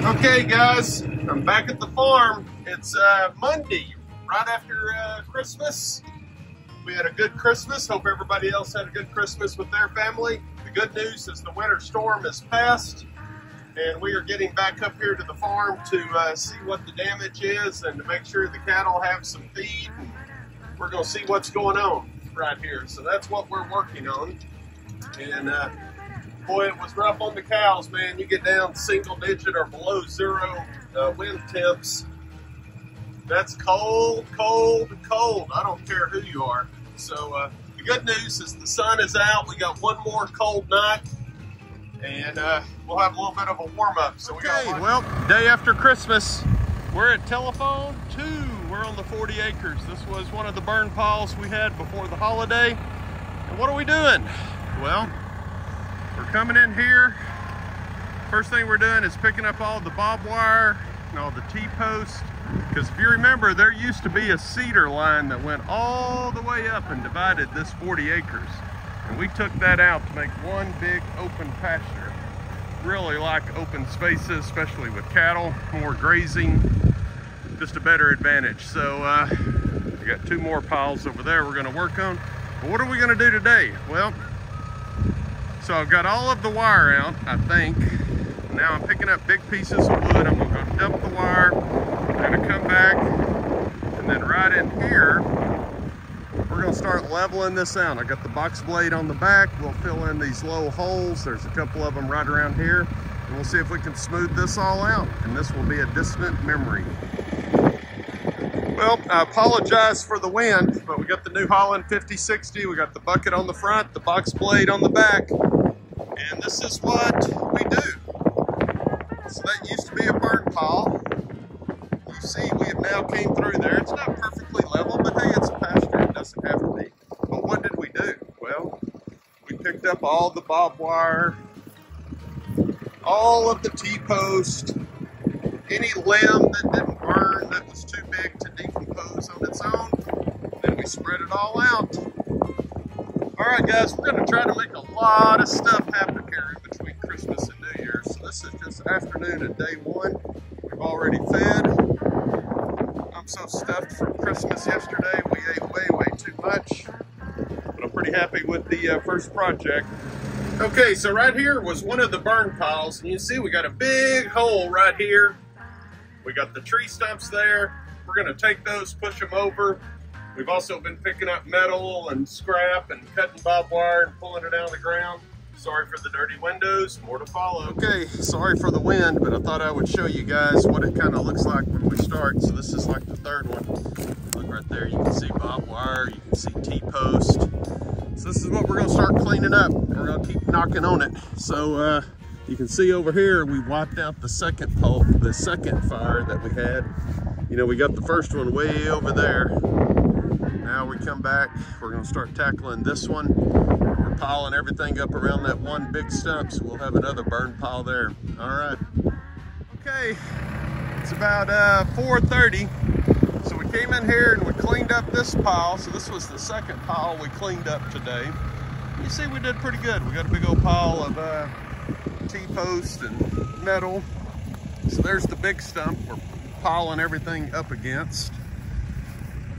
Okay guys, I'm back at the farm. It's Monday, right after Christmas. We had a good Christmas. Hope everybody else had a good Christmas with their family. The good news is the winter storm is past, and we are getting back up here to the farm to see what the damage is and to make sure the cattle have some feed. We're going to see what's going on right here. So that's what we're working on. And boy, it was rough on the cows, man. You get down single digit or below zero wind temps. That's cold, cold, cold. I don't care who you are. So the good news is the sun is out. We got one more cold night, and we'll have a little bit of a warm up. So well, day after Christmas, we're at telephone 2. We're on the 40 acres. This was one of the burn piles we had before the holiday. And what are we doing? Well, we're coming in here. First thing we're doing is picking up all the barbed wire and all the T-posts. Because if you remember, there used to be a cedar line that went all the way up and divided this 40 acres. And we took that out to make one big open pasture. Really like open spaces, especially with cattle, more grazing, just a better advantage. So we got 2 more piles over there we're gonna work on. But what are we gonna do today? Well, so I've got all of the wire out, I think. Now I'm picking up big pieces of wood. I'm gonna go dump the wire. I'm gonna come back, and then right in here, we're gonna start leveling this out. I got the box blade on the back. We'll fill in these low holes. There's a couple of them right around here. And we'll see if we can smooth this all out. And this will be a distant memory. Well, I apologize for the wind, but we got the New Holland 5060. We got the bucket on the front, the box blade on the back. And this is what we do. So that used to be a burn pile. You see, we have now came through there. It's not perfectly level, but hey, it's a pasture. It doesn't have to be. But what did we do? Well, we picked up all the barbed wire, all of the T-post, any limb that didn't burn that was too big to decompose on its own. Then we spread it all out. All right, guys, we're going to try to make a lot of stuff happen here in between Christmas and New Year's. So this is just afternoon of day 1. We've already fed. I'm so stuffed from Christmas yesterday. We ate way too much. But I'm pretty happy with the first project. Okay, so right here was one of the burn piles. And you see we got a big hole right here. We got the tree stumps there. We're going to take those, push them over. We've also been picking up metal and scrap and cutting barbed wire and pulling it out of the ground. Sorry for the dirty windows, more to follow. Okay, sorry for the wind, but I thought I would show you guys what it kind of looks like when we start. So this is like the 3rd one. Look right there, you can see barbed wire, you can see T-post. So this is what we're gonna start cleaning up. We're gonna keep knocking on it. So you can see over here, we wiped out the second fire that we had. You know, we got the first one way over there. Now we come back, we're gonna start tackling this one. We're piling everything up around that one big stump, so we'll have another burn pile there. All right. Okay, it's about 4:30. So we came in here and we cleaned up this pile. So this was the second pile we cleaned up today. You see we did pretty good. We got a big old pile of T-post and metal. So there's the big stump we're piling everything up against.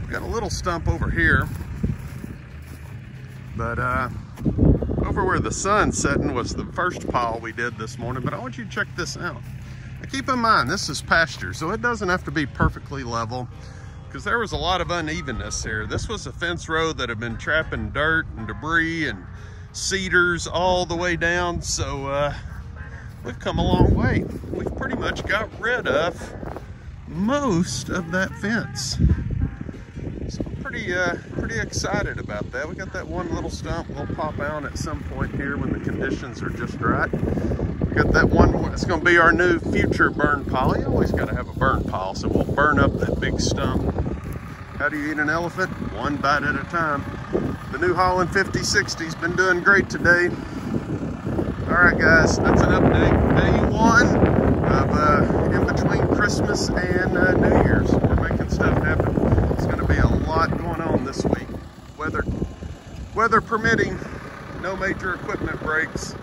Got a little stump over here, but over where the sun's setting was the first pile we did this morning. But I want you to check this out. Now keep in mind, this is pasture, so it doesn't have to be perfectly level, because there was a lot of unevenness here. This was a fence row that had been trapping dirt and debris and cedars all the way down, so we've come a long way. We've pretty much got rid of most of that fence. So I'm pretty excited about that. We got that one little stump we'll pop out at some point here when the conditions are just right. We got that one, it's gonna be our new future burn pile. You always gotta have a burn pile, so we'll burn up that big stump. How do you eat an elephant? One bite at a time. The New Holland 5060's been doing great today. All right, guys, that's an update. Day 1 of in between Christmas and New Year's. We're making stuff happen. It's going to be a lot going on this week. Weather permitting, no major equipment breaks.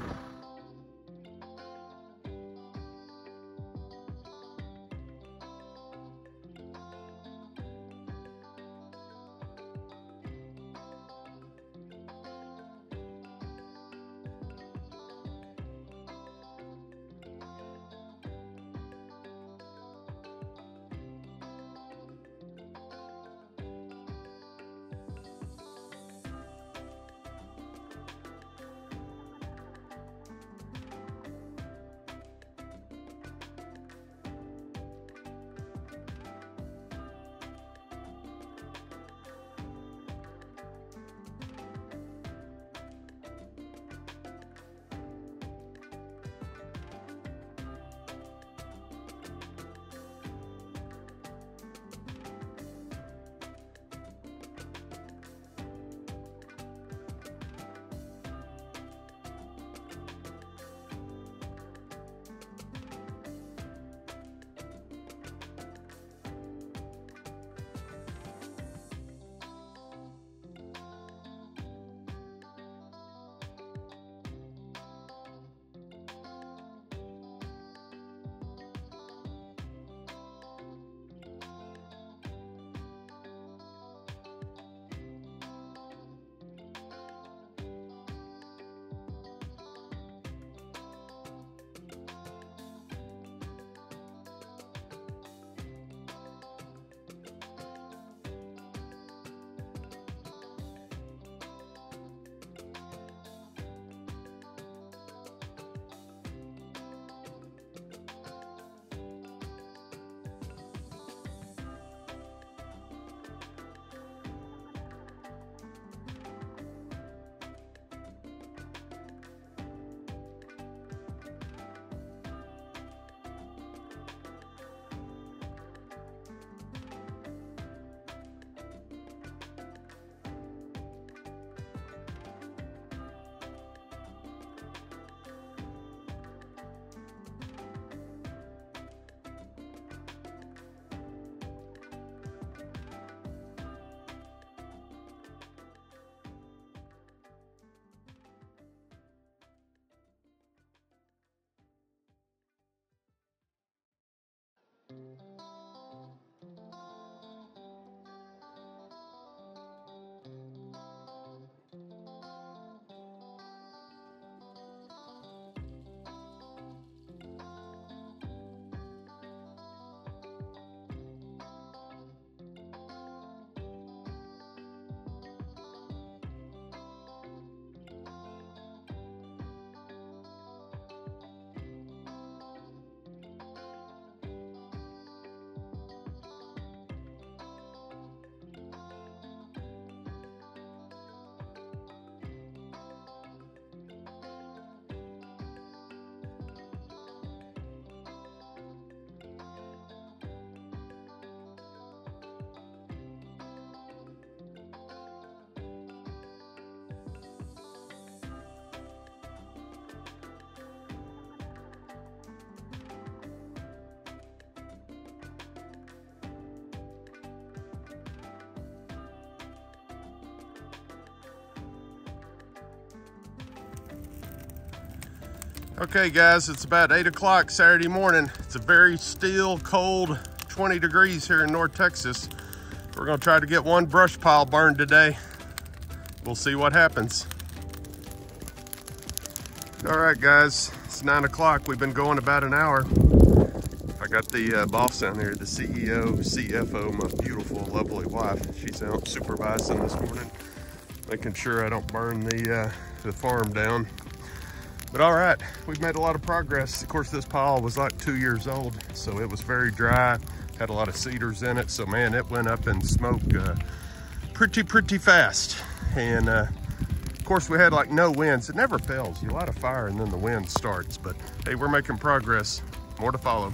Okay guys, it's about 8 o'clock Saturday morning. It's a very still, cold 20 degrees here in North Texas. We're gonna try to get one brush pile burned today. We'll see what happens. All right guys, it's 9 o'clock. We've been going about an hour. I got the boss down here, the CEO, CFO, my beautiful, lovely wife. She's out supervising this morning, making sure I don't burn the farm down. But all right, we've made a lot of progress. Of course, this pile was like 2 years old, so it was very dry, had a lot of cedars in it. So man, it went up in smoke pretty fast. And of course, we had like no winds. It never fails. You light a fire and then the wind starts. But hey, we're making progress. More to follow.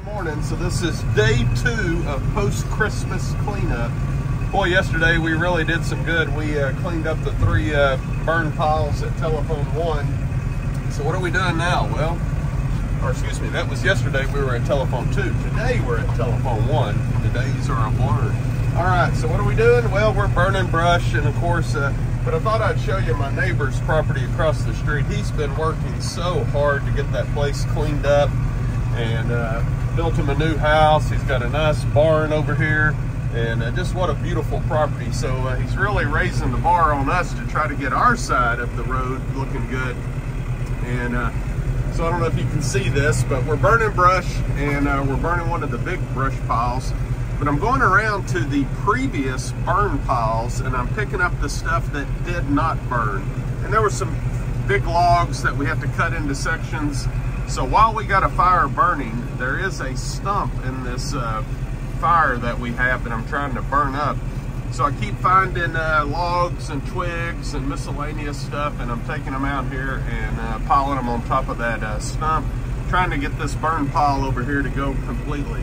Morning, so this is day 2 of post-Christmas cleanup. Boy, yesterday we really did some good. We cleaned up the 3 burn piles at telephone 1. So what are we doing now? Well, or excuse me, that was yesterday. We were at telephone 2. Today we're at telephone 1. The days are a blur. All right, so what are we doing? Well, we're burning brush, and of course, but I thought I'd show you my neighbor's property across the street. He's been working so hard to get that place cleaned up, and built him a new house. He's got a nice barn over here, and just what a beautiful property. So he's really raising the bar on us to try to get our side of the road looking good. And so I don't know if you can see this, but we're burning brush, and we're burning one of the big brush piles. But I'm going around to the previous burn piles, and I'm picking up the stuff that did not burn. And there were some big logs that we have to cut into sections. So while we got a fire burning, there is a stump in this fire that we have that I'm trying to burn up. So I keep finding logs and twigs and miscellaneous stuff, and I'm taking them out here and piling them on top of that stump, trying to get this burn pile over here to go completely.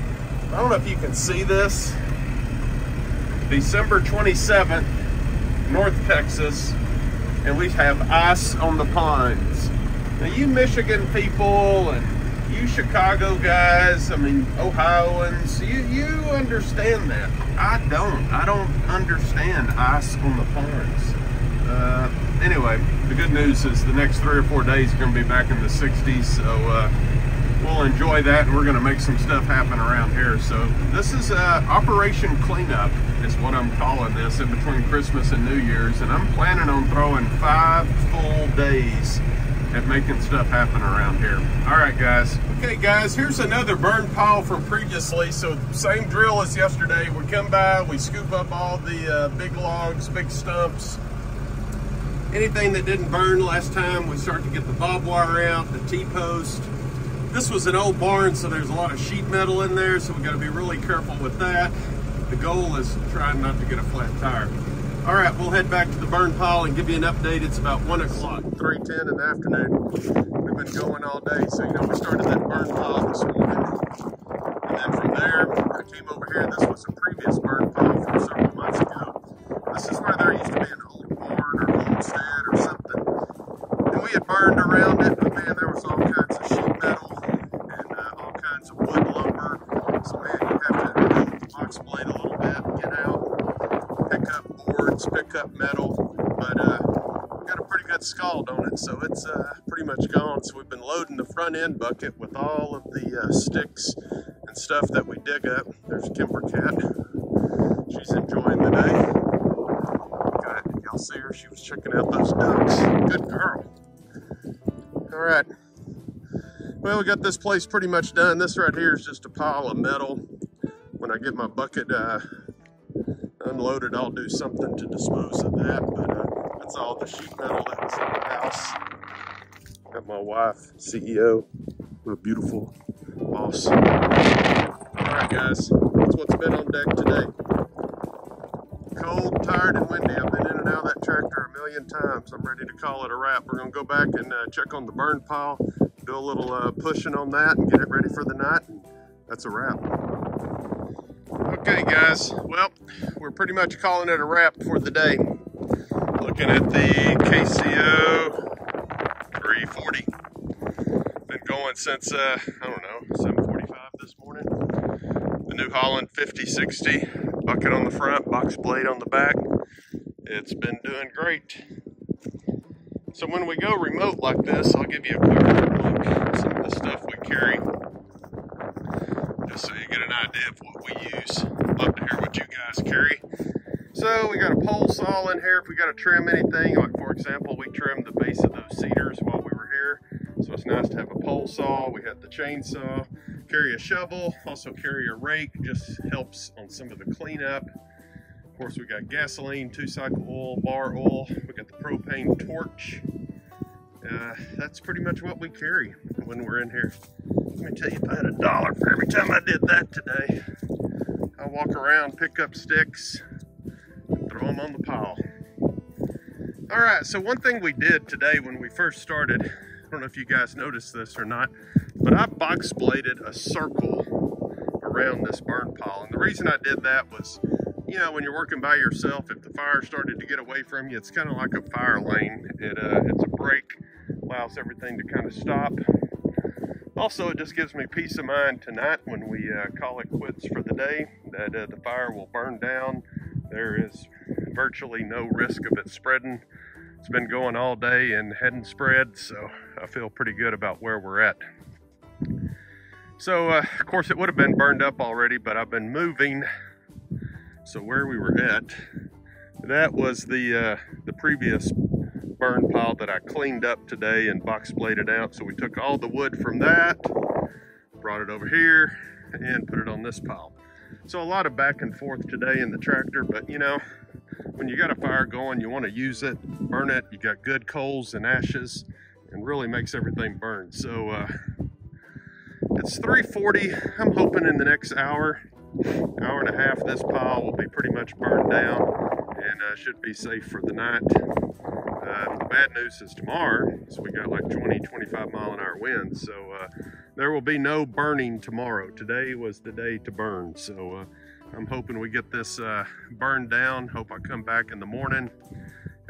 I don't know if you can see this. December 27th, North Texas. and we have ice on the ponds. Now you Michigan people and you Chicago guys, I mean Ohioans, you understand that. I don't understand ice on the ponds. Anyway, the good news is the next 3 or 4 days are going to be back in the 60s, so we'll enjoy that, and we're going to make some stuff happen around here. So this is Operation Cleanup is what I'm calling this, in between Christmas and New Year's, and I'm planning on throwing 5 full days at making stuff happen around here. All right, guys. Okay, guys, here's another burn pile from previously. So same drill as yesterday. We come by, we scoop up all the big logs, big stumps, anything that didn't burn last time. We start to get the barbed wire out, the T-post. This was an old barn, so there's a lot of sheet metal in there, so we got to be really careful with that. The goal is trying not to get a flat tire. All right, we'll head back to the burn pile and give you an update. It's about 1 o'clock, 3:10 in the afternoon. We've been going all day, so you know, we started that burn pile this morning. And then from there, I came over here. This was a previous burn pile from several months ago. This is where there used to be an old barn or homestead or something. And we had burned around it, but man, there was all kinds of sheet metal and all kinds of wood lumber. So man, you have to move the box blade a little bit, get out, pick up boards, pick up metal. But we got a pretty good scald on it, so it's pretty much gone. So we've been loading the front end bucket with all of the sticks and stuff that we dig up. There's Kimber Cat. She's enjoying the day. Y'all see her? She was checking out those ducks. Good girl. All right. Well, we got this place pretty much done. This right here is just a pile of metal. When I get my bucket unloaded, I'll do something to dispose of that. But that's all the sheet metal that was in the house. Got my wife, CEO, a beautiful boss. All right, guys. That's what's been on deck today. Cold, tired, and windy. I've been in and out of that tractor a million times. I'm ready to call it a wrap. We're going to go back and check on the burn pile, do a little pushing on that, and get it ready for the night. And that's a wrap. Okay, guys. Well, we're pretty much calling it a wrap for the day. Looking at the KCO 340. Been going since, I don't know, 7:45 this morning. The New Holland 5060. Bucket on the front, box blade on the back. It's been doing great. So when we go remote like this, I'll give you a quick look at some of the stuff we carry, just so you get an idea of what we use. Love to hear what you guys carry. So we got a pole saw in here if we got to trim anything. Like for example, we trimmed the base of those cedars while we were here. So it's nice to have a pole saw. We had the chainsaw. Carry a shovel, also carry a rake, just helps on some of the cleanup. Of course, we got gasoline, 2-cycle oil, bar oil. We got the propane torch. That's pretty much what we carry when we're in here. Let me tell you, if I had $1 for every time I did that today, I walk around, pick up sticks, and throw them on the pile. All right, so one thing we did today when we first started, I don't know if you guys noticed this or not, but I box bladed a circle around this burn pile. And the reason I did that was, you know, when you're working by yourself, if the fire started to get away from you, it's kind of like a fire lane. It's a break, allows everything to kind of stop. Also, it just gives me peace of mind tonight when we call it quits for the day, that the fire will burn down. There is virtually no risk of it spreading. It's been going all day and hadn't spread, so I feel pretty good about where we're at. So, of course, it would have been burned up already, but I've been moving. So where we were at, that was the previous burn pile that I cleaned up today and box bladed out. So we took all the wood from that, brought it over here, and put it on this pile. So a lot of back and forth today in the tractor, but you know, when you got a fire going, you want to use it, burn it. You got good coals and ashes, and really makes everything burn. So it's 3:40. I'm hoping in the next hour and a half, this pile will be pretty much burned down and should be safe for the night. The bad news is tomorrow, so we got like 20-25 mile an hour winds, so there will be no burning tomorrow. Today was the day to burn, so I'm hoping we get this burned down. Hope I come back in the morning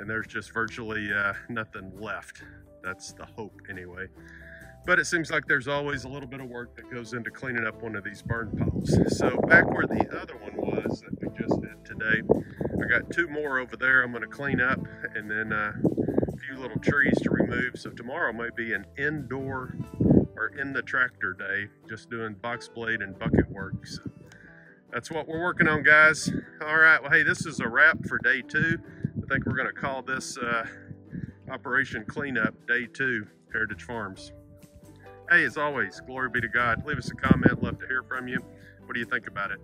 and there's just virtually nothing left. That's the hope anyway. But it seems like there's always a little bit of work that goes into cleaning up one of these burn piles. So back where the other one was that we just did today, I got 2 more over there I'm going to clean up, and then a few little trees to remove. So tomorrow may be an indoor or in the tractor day, just doing box blade and bucket work. So that's what we're working on, guys. All right, well, hey, this is a wrap for day 2. I think we're going to call this Operation Cleanup Day 2, Heritage Farms. Hey, as always, glory be to God. Leave us a comment. Love to hear from you. What do you think about it?